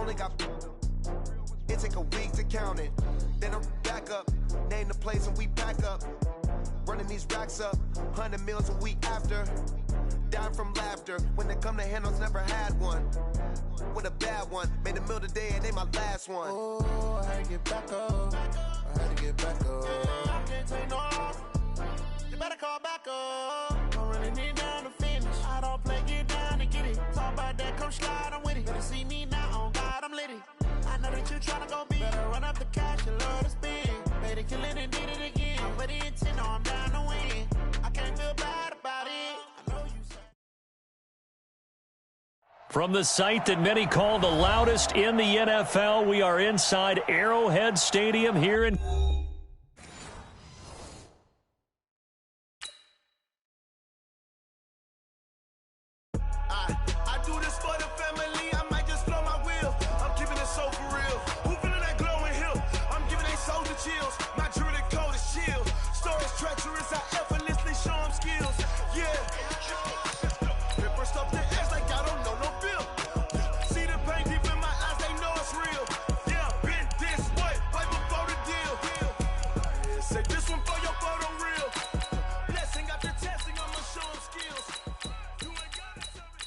only got. It take a week to count it. Then I'm back up. Name the place and we pack up. Running these racks up. 100 meals a week after. Dying from laughter. When they come to handles, never had one. With a bad one. Made a meal today and they my last one. Oh, I had to get back up. I had to get back up. I can't take no off. You better call back up. Don't really need down to finish. I don't play, get down and get it. Talk about that, come slide, I'm with it. Better see me now, on God, I'm litty. I know that you tryna go big. Better run up the cash, you love to spend. Better kill it and did it again. I'm with the intent, no, I'm down to win. I can't feel bad about it. I know you say. From the site that many call the loudest in the NFL, we are inside Arrowhead Stadium here in... I do this for the family, I might just blow my wheel. I'm keeping it so for real. Who feeling that glowing hill? I'm giving they soldier chills. My jewelry code is chill. Stories treacherous, I effortlessly show them skills. Yeah. Ripper stuff the edge like I don't know no feel. See the pain deep in my eyes, they know it's real. Yeah, been this way, right before the deal. Yeah, say this one for your photo real. Blessing after testing, I'ma show them skills. You ain't got it, tell me.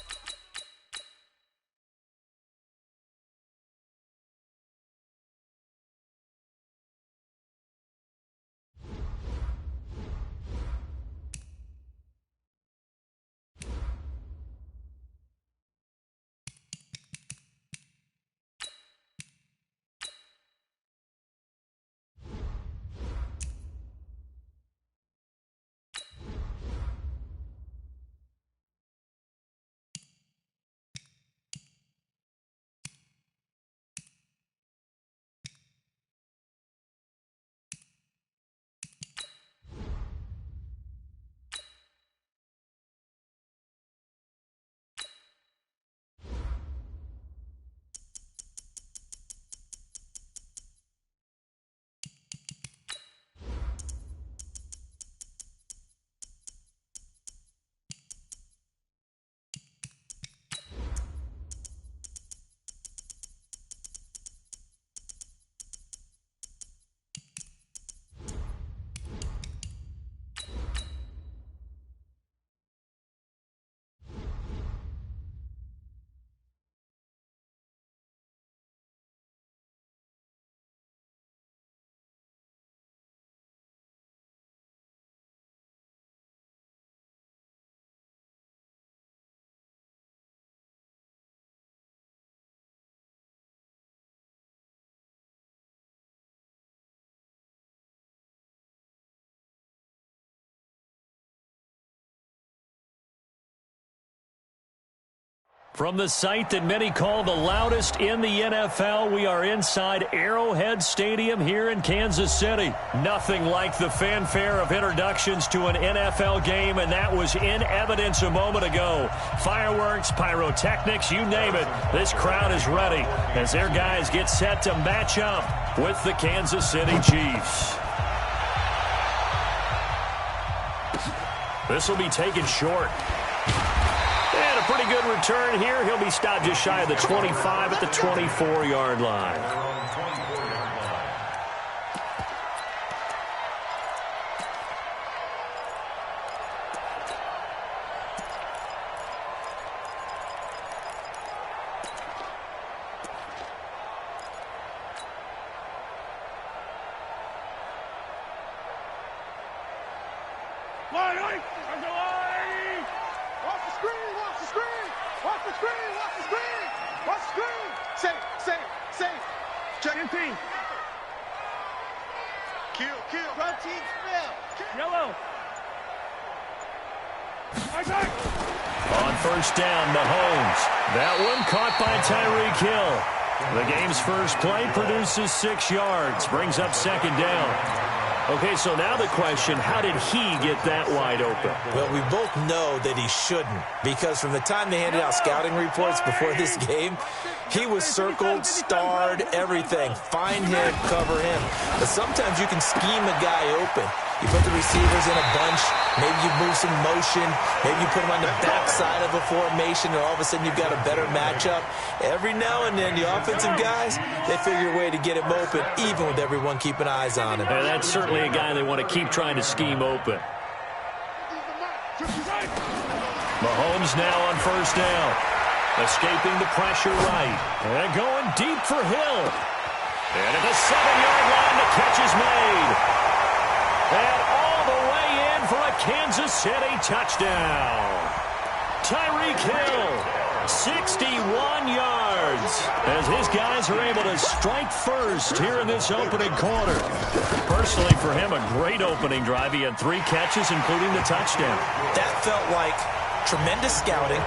From the site that many call the loudest in the NFL, we are inside Arrowhead Stadium here in Kansas City. Nothing like the fanfare of introductions to an NFL game, and that was in evidence a moment ago. Fireworks, pyrotechnics, you name it. This crowd is ready as their guys get set to match up with the Kansas City Chiefs. This will be taken short. And a pretty good return here. He'll be stopped just shy of the 25 at the 24-yard line. On first down, Mahomes. That one caught by Tyreek Hill. The game's first play produces 6 yards, brings up second down. Okay, so now the question, how did he get that wide open? Well, we both know that he shouldn't, because from the time they handed out scouting reports before this game, he was circled, starred, everything. Find him, cover him. But sometimes you can scheme a guy open. You put the receivers in a bunch. Maybe you move some motion. Maybe you put them on the backside of a formation, and all of a sudden you've got a better matchup. Every now and then, the offensive guys, they figure a way to get him open, even with everyone keeping eyes on him. And that's certainly a guy they want to keep trying to scheme open. Mahomes now on first down. Escaping the pressure right. And going deep for Hill. And at the 7-yard line, the catch is made. And all the way in for a Kansas City touchdown. Tyreek Hill, 61 yards, as his guys are able to strike first here in this opening quarter. Personally, for him, a great opening drive. He had 3 catches, including the touchdown. That felt like tremendous scouting,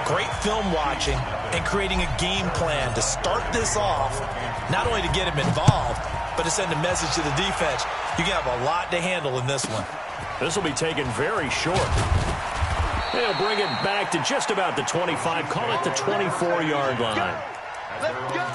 great film watching, and creating a game plan to start this off, not only to get him involved, but to send a message to the defense. You have a lot to handle in this one. This will be taken very short. They'll bring it back to just about the 25, call it the 24-yard line. Let's go.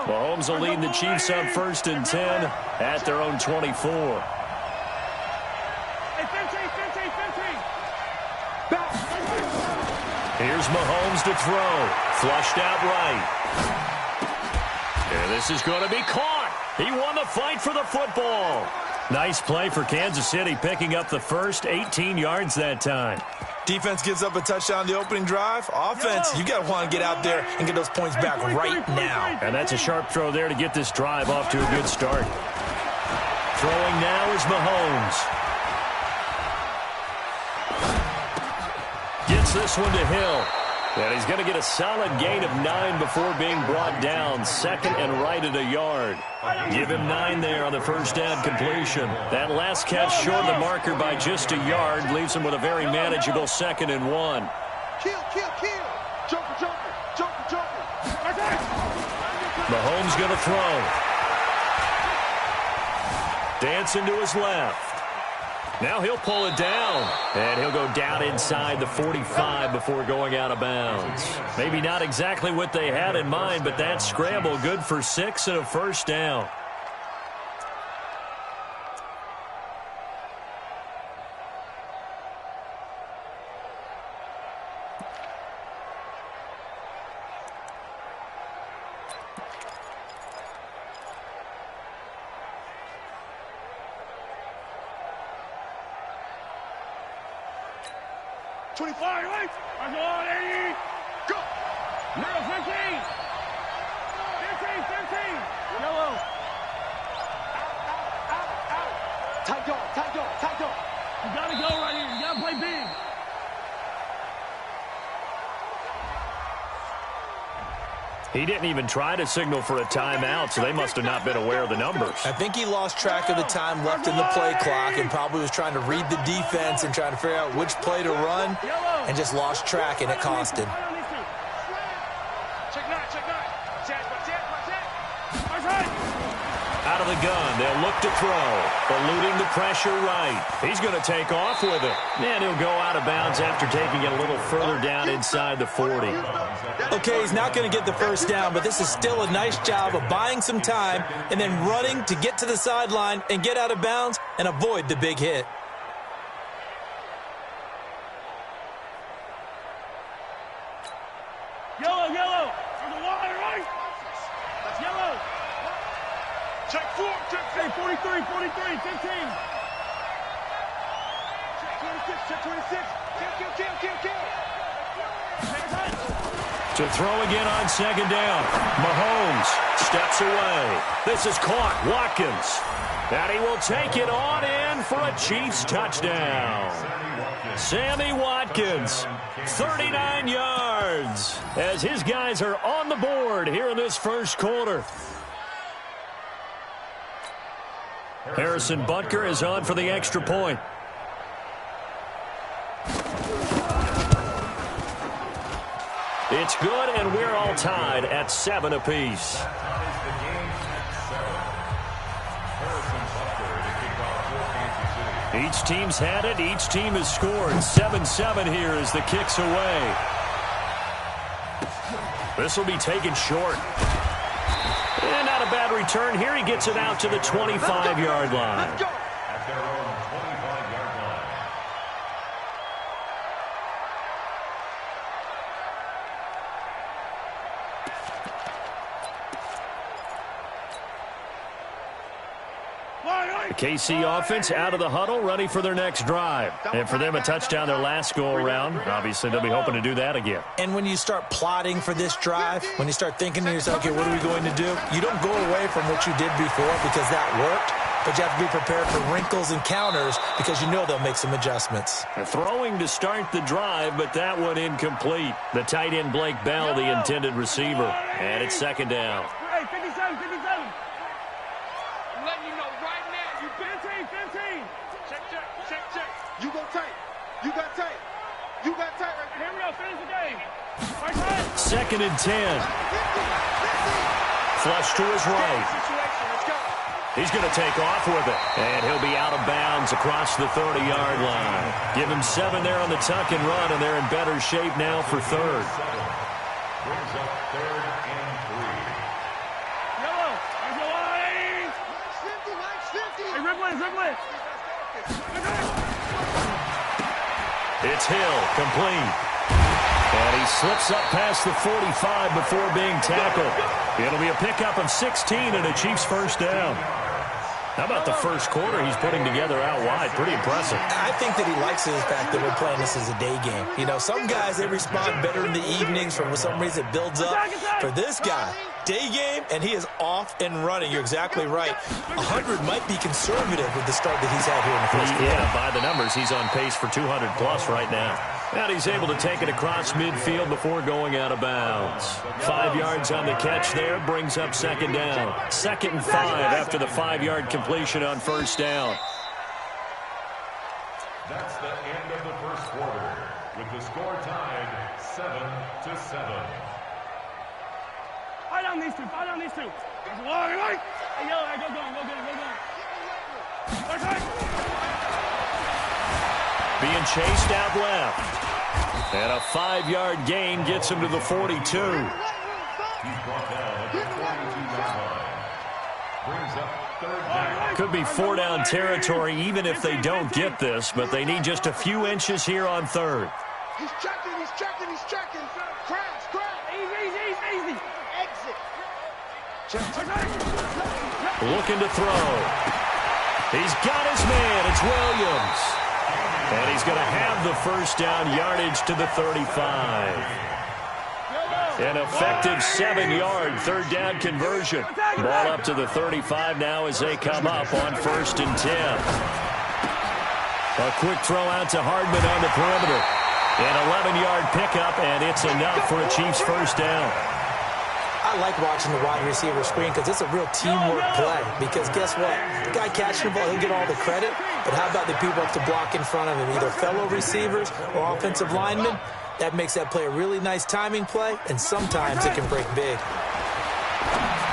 Mahomes will lead the Chiefs up 1st and 10 at their own 24. Here's Mahomes to throw. Flushed out right. And this is going to be caught. He won the fight for the football. Nice play for Kansas City, picking up the first 18 yards that time. Defense gives up a touchdown the opening drive. Offense, you got to want to get out there and get those points back right now. And that's a sharp throw there to get this drive off to a good start. Throwing now is Mahomes. Gets this one to Hill. And he's going to get a solid gain of 9 before being brought down. 2nd and right at a yard. Give him 9 there on the first down completion. That last catch short of the marker by just a yard leaves him with a very manageable 2nd and 1. Kill. Jumper. Mahomes going to throw. Dancing to his left. Now he'll pull it down, and he'll go down inside the 45 before going out of bounds. Maybe not exactly what they had in mind, but that scramble good for 6 and a first down. He didn't even try to signal for a timeout, so they must have not been aware of the numbers. I think he lost track of the time left in the play clock and probably was trying to read the defense and trying to figure out which play to run and just lost track, and it cost him. Out of the gun, they'll look to throw. Eluding the pressure right. He's going to take off with it. And he'll go out of bounds after taking it a little further down inside the 40. Okay, he's not going to get the first down, but this is still a nice job of buying some time and then running to get to the sideline and get out of bounds and avoid the big hit. Yellow. On the line, right? That's yellow. Check 4. Hey, 43, 15. Check 26. Kill. To throw again on 2nd down. Mahomes steps away. This is caught. Watkins. And he will take it on in for a Chiefs touchdown. Sammy Watkins, 39 yards, as his guys are on the board here in this first quarter. Harrison Butker is on for the extra point. It's good, and we're all tied at 7 apiece. Each team's had it. Each team has scored. 7-7 here as the kick's away. This will be taken short. And not a bad return here. He gets it out to the 25-yard line. Let's go. The KC offense out of the huddle, ready for their next drive. And for them, a touchdown their last go-around. Obviously, they'll be hoping to do that again. And when you start plotting for this drive, when you start thinking to yourself, okay, what are we going to do? You don't go away from what you did before because that worked, but you have to be prepared for wrinkles and counters because you know they'll make some adjustments. They're throwing to start the drive, but that one incomplete. The tight end, Blake Bell, the intended receiver. And it's second down. Hey, 57, 57. I'm letting you know right now, you 15. Check. You go tight. You got tight. You got tight right there. Here we go, finish the game. Right side. Second and 10. Flush to his right. Let's go. He's going to take off with it. And he'll be out of bounds across the 30-yard line. Give him 7 there on the tuck and run, and they're in better shape now for third. Brings up 3rd and 3. Yellow. There's the line. Hey, Ripley. It's Hill, complete. And he slips up past the 45 before being tackled. It'll be a pickup of 16 and a Chiefs first down. How about the first quarter he's putting together out wide? Pretty impressive. I think that he likes the fact that we're playing this as a day game. You know, some guys, they respond better in the evenings for some reason it builds up. For this guy, day game, and he is off and running. You're exactly right. 100 might be conservative with the start that he's had here in the first quarter. Yeah, by the numbers, he's on pace for 200-plus right now. And he's able to take it across midfield before going out of bounds. 5 yards on the catch there, brings up second down. 2nd and 5 after the 5-yard completion on first down. That's the end of the first quarter, with the score tied 7-7. Fight down these two. There's a line, right? Hey, yellow, hey, go going. Right side. Being chased out left. And a 5-yard gain gets him to the 42. He's brought down at the 42-yard line. Brings up 3rd down. Could be 4-down territory even if they don't get this, but they need just a few inches here on third. He's checking. Crash. Easy. Exit. Looking to throw. He's got his man. It's Williams. And he's going to have the first down, yardage to the 35. An effective 7-yard third down conversion. Ball up to the 35 now as they come up on 1st and 10. A quick throw out to Hardman on the perimeter. An 11-yard pickup, and it's enough for a Chiefs first down. I like watching the wide receiver screen because it's a real teamwork play. Because guess what? The guy catching the ball, he'll get all the credit. But how about the people up to block in front of him, either fellow receivers or offensive linemen? That makes that play a really nice timing play, and sometimes it can break big.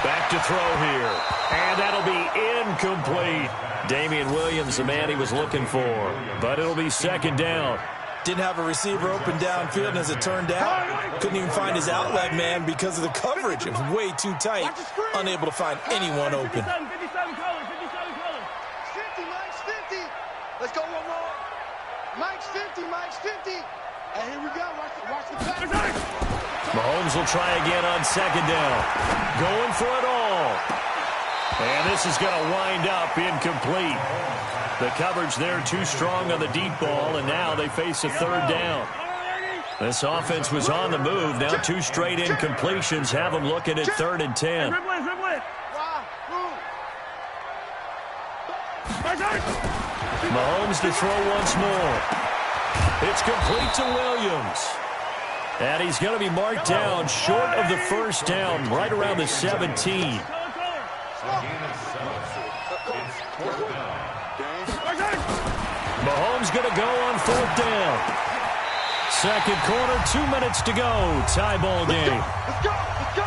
Back to throw here. And that'll be incomplete. Damian Williams, the man he was looking for. But it'll be second down. Didn't have a receiver open downfield, and as it turned out, couldn't even find his outlet man because of the coverage. It was way too tight, unable to find anyone open. 57 colors. 50, Mike's 50. Let's go one more. Mike's 50. And here we go. Watch the pass. Mahomes will try again on second down. Going for it all. And this is going to wind up incomplete. The coverage there too strong on the deep ball, and now they face a third down. This offense was on the move. Now 2 straight incompletions have them looking at 3rd and 10. Mahomes to throw once more. It's complete to Williams. And he's going to be marked down short of the first down, right around the 17. Mahomes going to go on 4th down. Second quarter, 2 minutes to go. Tie ball game. Let's go. Let's go.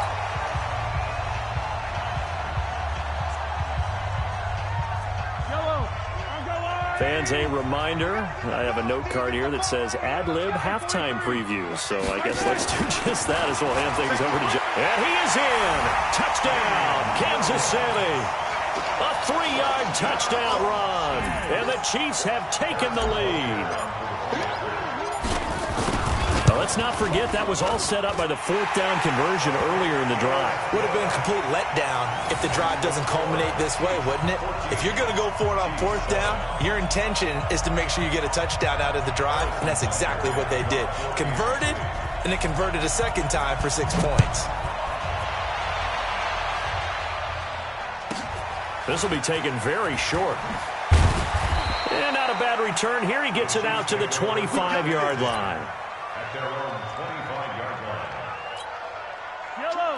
Fans, a reminder, I have a note card here that says ad-lib halftime preview. So I guess let's do just that as we'll hand things over to Joe. And he is in. Touchdown, Kansas City. A 3-yard touchdown run. And the Chiefs have taken the lead. Now, let's not forget that was all set up by the 4th down conversion earlier in the drive. Would have been a complete letdown if the drive doesn't culminate this way, wouldn't it? If you're going to go for it on 4th down, your intention is to make sure you get a touchdown out of the drive, and that's exactly what they did. Converted, and it converted a second time for 6 points. This will be taken very short. And not a bad return here. He gets it out to the 25-yard line. At their own 25-yard line.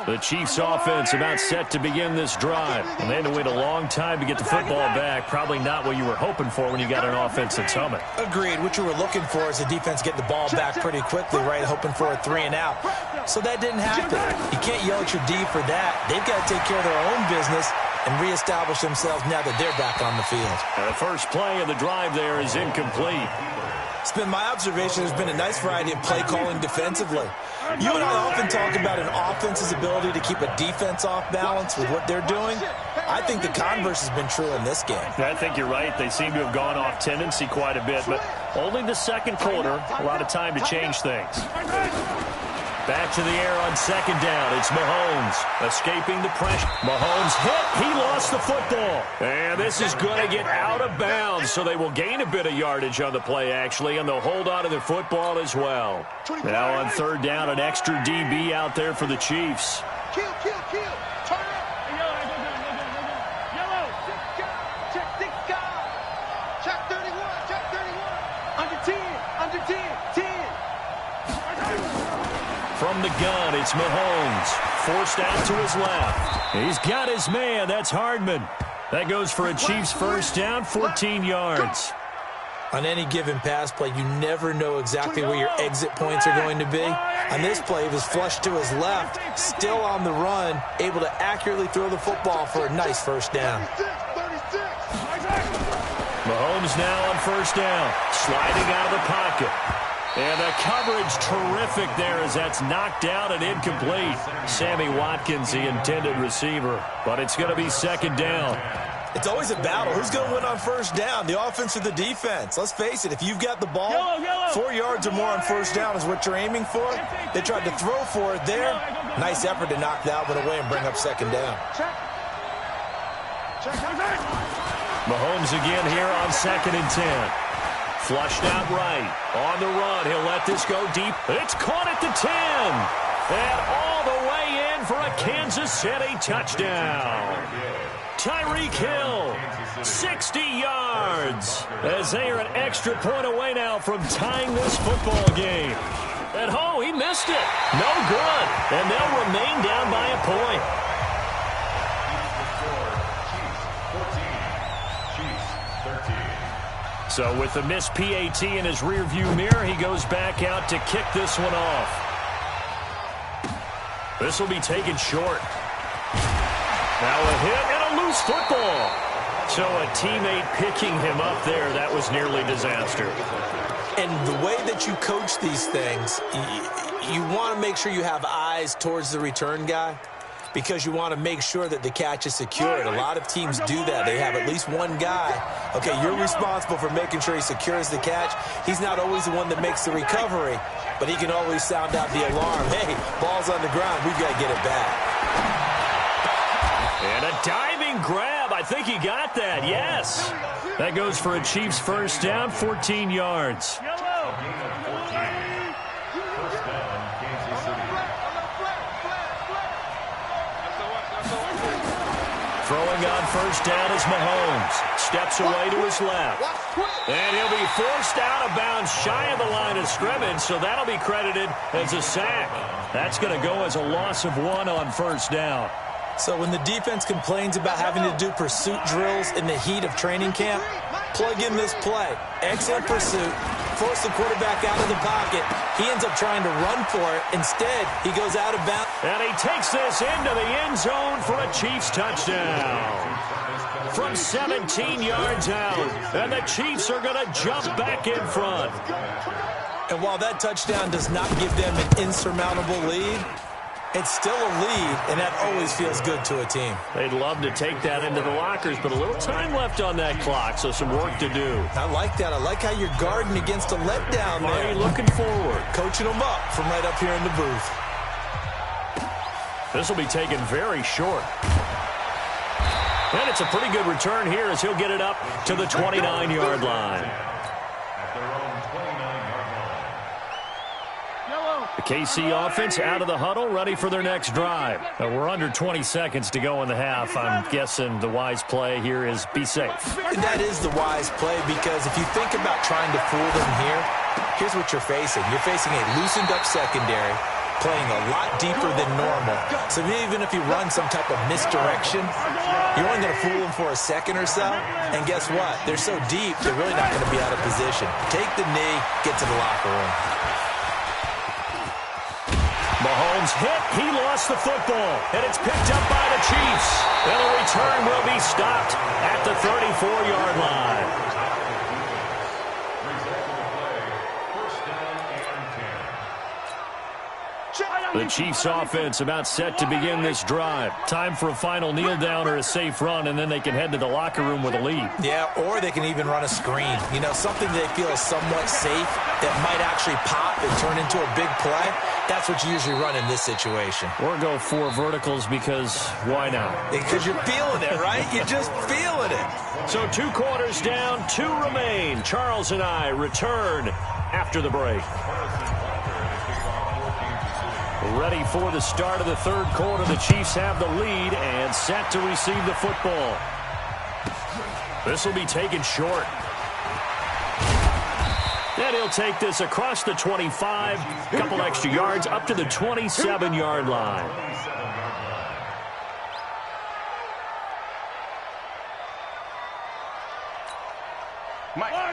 The Chiefs offense about set to begin this drive. And they had to wait a long time to get the football back. Probably not what you were hoping for when you got an offense that's humming. Agreed. What you were looking for is the defense get the ball back pretty quickly, right? Hoping for a 3 and out. So that didn't happen. You can't yell at your D for that. They've got to take care of their own business and reestablish themselves now that they're back on the field. And the first play of the drive there is incomplete. It's been my observation there's been a nice variety of play calling defensively. You and I often talk about an offense's ability to keep a defense off balance with what they're doing. I think the converse has been true in this game. I think you're right. They seem to have gone off tendency quite a bit, but only the second quarter, a lot of time to change things. Back to the air on second down. It's Mahomes escaping the pressure. Mahomes hit. He lost the football. And this is going to get out of bounds, so they will gain a bit of yardage on the play, actually, and they'll hold on to the football as well. Now on third down, an extra DB out there for the Chiefs. Kill. Turn up. Yellow. Check 6 guys. Check 31. Under 10. 10. From the gun, it's Mahomes. Forced out to his left. He's got his man. That's Hardman. That goes for a Chiefs first down, 14 yards. On any given pass play, you never know exactly where your exit points are going to be. On this play, he was flushed to his left, still on the run, able to accurately throw the football for a nice first down. 36. Mahomes now on first down, sliding out of the pocket. And the coverage terrific there as that's knocked down and incomplete. Sammy Watkins, the intended receiver. But it's going to be second down. It's always a battle. Who's going to win on first down, the offense or the defense? Let's face it, if you've got the ball, 4 yards or more on first down is what you're aiming for. They tried to throw for it there. Nice effort to knock that one away and bring up second down. Mahomes again here on 2nd and 10. Flushed out right. On the run. He'll let this go deep. It's caught at the 10. And all the way in for a Kansas City touchdown. Tyreek Hill, 60 yards. As they are an extra point away now from tying this football game. And he missed it. No good. And they'll remain down by a point. So with the missed PAT in his rearview mirror, he goes back out to kick this one off. This will be taken short. Now a hit and a loose football. So a teammate picking him up there, that was nearly disaster. And the way that you coach these things, you want to make sure you have eyes towards the return guy, because you want to make sure that the catch is secured. A lot of teams do that. They have at least one guy. Okay, you're responsible for making sure he secures the catch. He's not always the one that makes the recovery, but he can always sound out the alarm. Hey, ball's on the ground. We've got to get it back. And a diving grab. I think he got that. Yes. That goes for a Chiefs first down, 14 yards. Throwing on first down is Mahomes. Steps away to his left. And he'll be forced out of bounds shy of the line of scrimmage, so that'll be credited as a sack. That's going to go as a loss of 1 on first down. So when the defense complains about having to do pursuit drills in the heat of training camp, plug in this play. Excellent pursuit, force the quarterback out of the pocket. He ends up trying to run for it. Instead, he goes out of bounds. And he takes this into the end zone for a Chiefs touchdown. From 17 yards out. And the Chiefs are going to jump back in front. And while that touchdown does not give them an insurmountable lead, it's still a lead, and that always feels good to a team. They'd love to take that into the lockers, but a little time left on that clock, so some work to do. I like that. I like how you're guarding against a letdown there. Marty looking forward. Coaching them up from right up here in the booth. This will be taken very short. And it's a pretty good return here as he'll get it up to the 29-yard line. The KC offense out of the huddle, ready for their next drive. We're under 20 seconds to go in the half. I'm guessing the wise play here is be safe. And that is the wise play, because if you think about trying to fool them here, here's what you're facing. You're facing a loosened-up secondary, playing a lot deeper than normal. So even if you run some type of misdirection, you're only going to fool them for a second or so. And guess what? They're so deep, they're really not going to be out of position. Take the knee, get to the locker room. Mahomes hit. He lost the football. And it's picked up by the Chiefs. And the return will be stopped at the 34-yard line. The Chiefs offense about set to begin this drive. Time for a final kneel down or a safe run, and then they can head to the locker room with a lead. Yeah, or they can even run a screen. You know, something they feel is somewhat safe that might actually pop and turn into a big play. That's what you usually run in this situation. Or go 4 verticals because why not? Because you're feeling it, right? You're just feeling it. So 2 quarters down, 2 remain. Charles and I return after the break. Ready for the start of the third quarter. The Chiefs have the lead and set to receive the football. This will be taken short. And he'll take this across the 25. A couple extra yards up to the 27-yard line.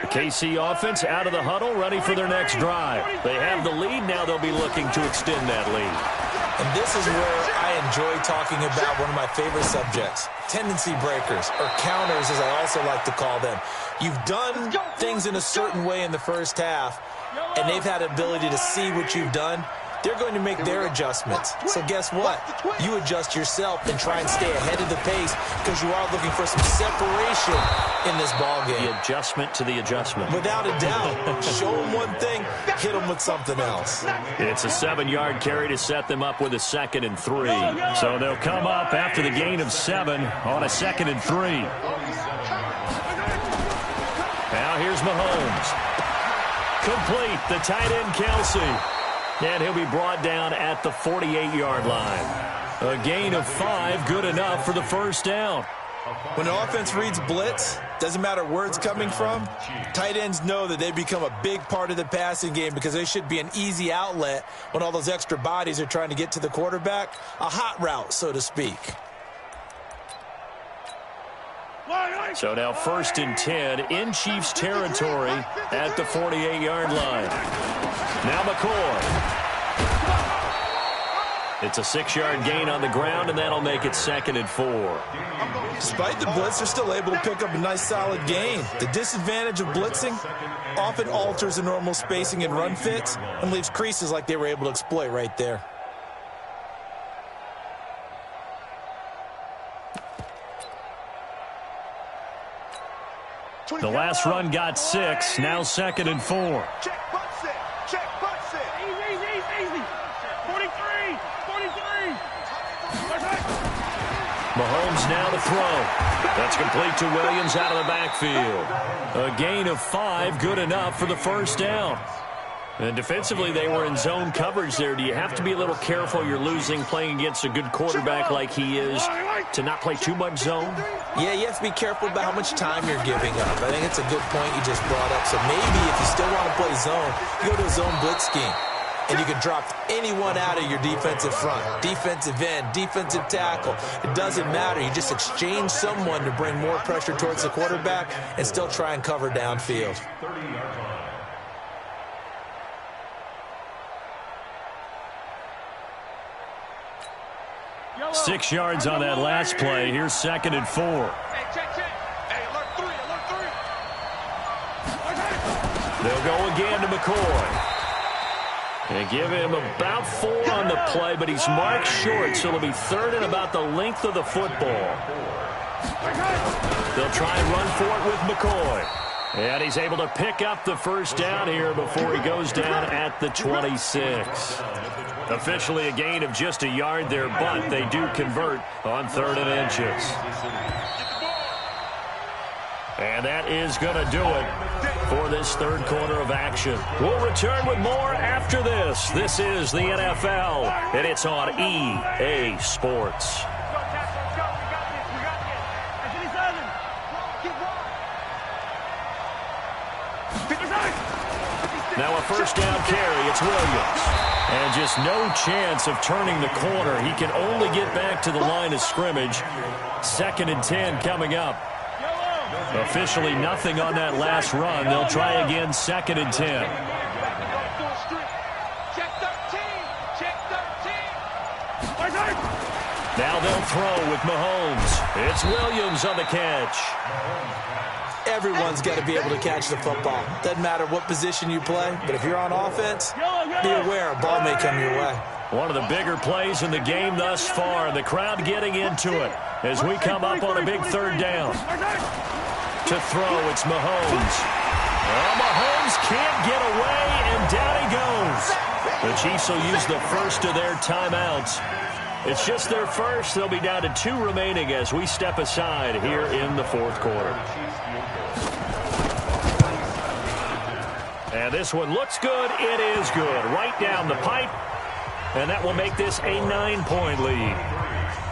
The KC offense out of the huddle, ready for their next drive. They have the lead. Now they'll be looking to extend that lead. And this is where I enjoy talking about one of my favorite subjects, tendency breakers, or counters as I also like to call them. You've done things in a certain way in the first half, and they've had the ability to see what you've done. They're going to make their adjustments. So guess what? You adjust yourself and try and stay ahead of the pace because you are looking for some separation in this ballgame. The adjustment to the adjustment. Without a doubt. Show them one thing, hit them with something else. It's a 7-yard carry to set them up with a 2nd and 3. So they'll come up after the gain of 7 on a 2nd and 3. Now here's Mahomes. Complete, the tight end Kelsey. And he'll be brought down at the 48-yard line. A gain of 5, good enough for the first down. When the offense reads blitz, doesn't matter where it's coming from, tight ends know that they become a big part of the passing game because they should be an easy outlet when all those extra bodies are trying to get to the quarterback. A hot route, so to speak. So now 1st and 10 in Chiefs territory at the 48-yard line. Now McCoy. It's a 6-yard gain on the ground, and that'll make it 2nd and 4. Despite the blitz, they're still able to pick up a nice solid gain. The disadvantage of blitzing often alters the normal spacing and run fits and leaves creases like they were able to exploit right there. The last run got 6, now 2nd and 4. Check, butts it. Check, butts it. Easy. 43. Mahomes now to throw. That's complete to Williams out of the backfield. A gain of 5, good enough for the first down. And defensively, they were in zone coverage there. Do you have to be a little careful you're losing playing against a good quarterback like he is to not play too much zone? Yeah, you have to be careful about how much time you're giving up. I think it's a good point you just brought up. So maybe if you still want to play zone, you go to a zone blitz scheme. And you can drop anyone out of your defensive front, defensive end, defensive tackle. It doesn't matter. You just exchange someone to bring more pressure towards the quarterback and still try and cover downfield. 6 yards on that last play. Here's 2nd and 4. Hey, check. Hey, alert 3. They'll go again to McCoy. They give him about 4 on the play, but he's marked short, so it'll be 3rd and about the length of the football. They'll try and run for it with McCoy. And he's able to pick up the first down here before he goes down at the 26. Officially a gain of just a yard there, but they do convert on 3rd and inches. And that is going to do it for this 3rd quarter of action. We'll return with more after this. This is the NFL, and it's on EA Sports. Now a first down carry. It's Williams. And just no chance of turning the corner. He can only get back to the line of scrimmage. 2nd and 10 coming up. Officially nothing on that last run. They'll try again, 2nd and 10. Check 13. Now they'll throw with Mahomes. It's Williams on the catch. Everyone's got to be able to catch the football. Doesn't matter what position you play, but if you're on offense, be aware a ball may come your way. One of the bigger plays in the game thus far. The crowd getting into it as we come up on a big 3rd down. To throw, it's Mahomes. Well, Mahomes can't get away, and down he goes. The Chiefs will use the first of their timeouts. It's just their first. They'll be down to 2 remaining as we step aside here in the 4th quarter. And this one looks good. It is good. Right down the pipe. And that will make this a 9-point lead.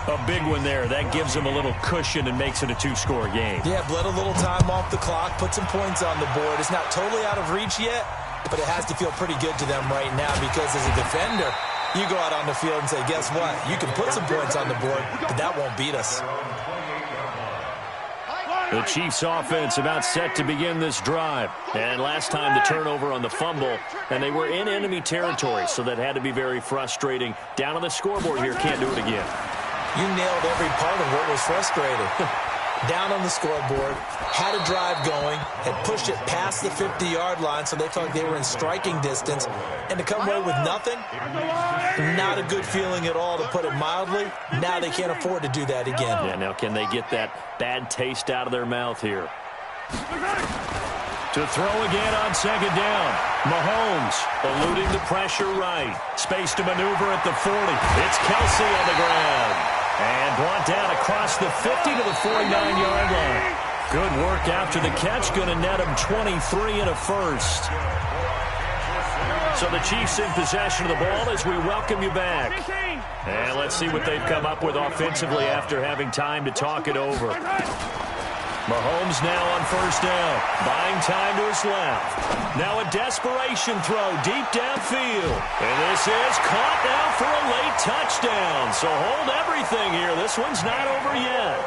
A big one there. That gives them a little cushion and makes it a 2-score game. Yeah, bled a little time off the clock, put some points on the board. It's not totally out of reach yet, but it has to feel pretty good to them right now because as a defender, you go out on the field and say, guess what? You can put some points on the board, but that won't beat us. The Chiefs offense about set to begin this drive. And last time the turnover on the fumble, and they were in enemy territory, so that had to be very frustrating. Down on the scoreboard here, can't do it again. You nailed every part of what was frustrating. Down on the scoreboard, had a drive going, had pushed it past the 50-yard line, so they felt like they were in striking distance. And to come away with nothing, not a good feeling at all, to put it mildly. Now they can't afford to do that again. Yeah, now can they get that bad taste out of their mouth here? To throw again on 2nd down. Mahomes eluding the pressure right. Space to maneuver at the 40. It's Kelsey on the ground. And brought down across the 50 to the 49-yard line. Good work after the catch. Going to net him 23 and a first. So the Chiefs in possession of the ball as we welcome you back. And let's see what they've come up with offensively after having time to talk it over. Mahomes now on first down. Buying time to his left. Now a desperation throw deep downfield. And this is caught now for a late touchdown. So hold everything here. This one's not over yet.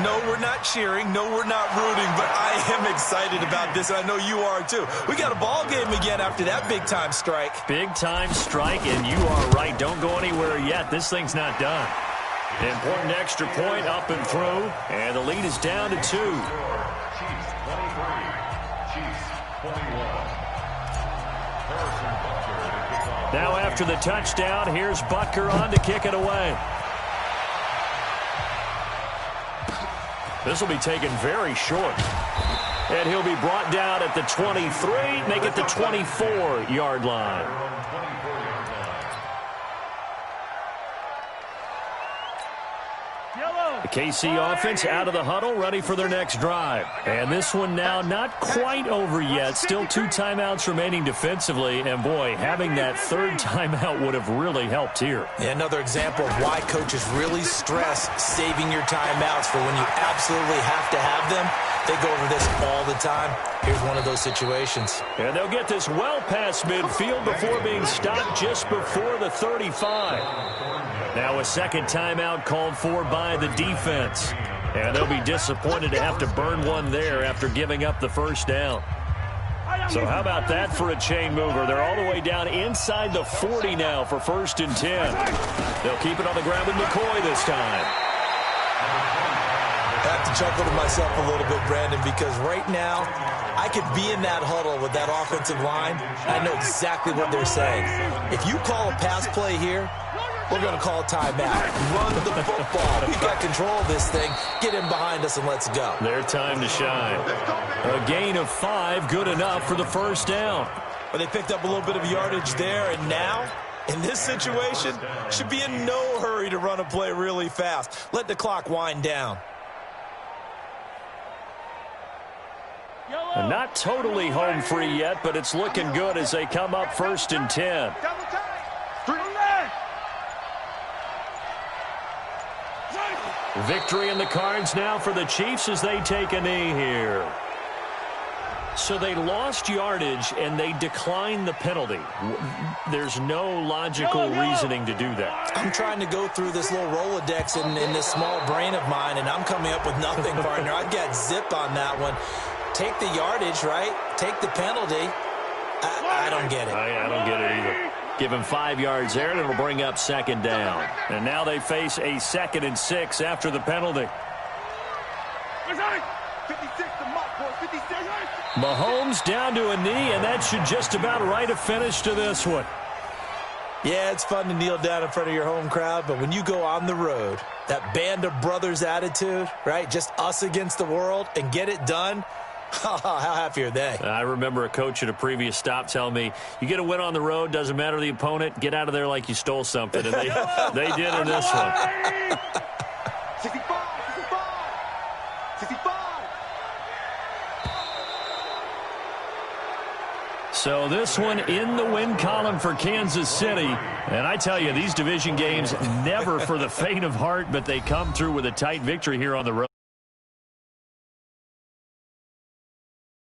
No, we're not cheering. No, we're not rooting. But I am excited about this. I know you are too. We got a ball game again after that big-time strike. Big-time strike, and you are right. Don't go anywhere yet. This thing's not done. Important extra point up and through, and the lead is down to 2. Chiefs 23, Chiefs 21. Now after the touchdown, here's Butker on to kick it away. This will be taken very short. And he'll be brought down at the 23, make it the 24-yard line. The KC offense out of the huddle, ready for their next drive. And this one now not quite over yet. Still 2 timeouts remaining defensively. And, boy, having that 3rd timeout would have really helped here. Yeah, another example of why coaches really stress saving your timeouts for when you absolutely have to have them. They go over this all the time. Here's one of those situations. And they'll get this well past midfield before being stopped just before the 35. Now a 2nd timeout called for by the defense. And they'll be disappointed to have to burn one there after giving up the first down. So how about that for a chain mover? They're all the way down inside the 40 now for 1st and 10. They'll keep it on the ground with McCoy this time. I have to chuckle to myself a little bit, Brandon, because right now I could be in that huddle with that offensive line. I know exactly what they're saying. If you call a pass play here, we're going to call a timeout. Run the football. We've got control of this thing. Get him behind us and let's go. Their time to shine. A gain of 5, good enough for the first down. But they picked up a little bit of yardage there, and now, in this situation, should be in no hurry to run a play really fast. Let the clock wind down. And not totally home free yet, but it's looking good as they come up 1st and 10. Victory in the cards now for the Chiefs as they take a knee here. So they lost yardage and they declined the penalty. There's no logical reasoning to do that. I'm trying to go through this little Rolodex in this small brain of mine, and I'm coming up with nothing, partner. I've got zip on that one. Take the yardage, right? Take the penalty. I don't get it. I don't get it either. Give him 5 yards there, and it'll bring up 2nd down. And now they face a 2nd and 6 after the penalty. Mahomes down to a knee, and that should just about write a finish to this one. Yeah, it's fun to kneel down in front of your home crowd, but when you go on the road, that band of brothers attitude, right? Just us against the world and get it done. How happy are they? I remember a coach at a previous stop telling me, you get a win on the road, doesn't matter the opponent, get out of there like you stole something. And they did in this one. 65. So this one in the win column for Kansas City. And I tell you, these division games never for the faint of heart, but they come through with a tight victory here on the road.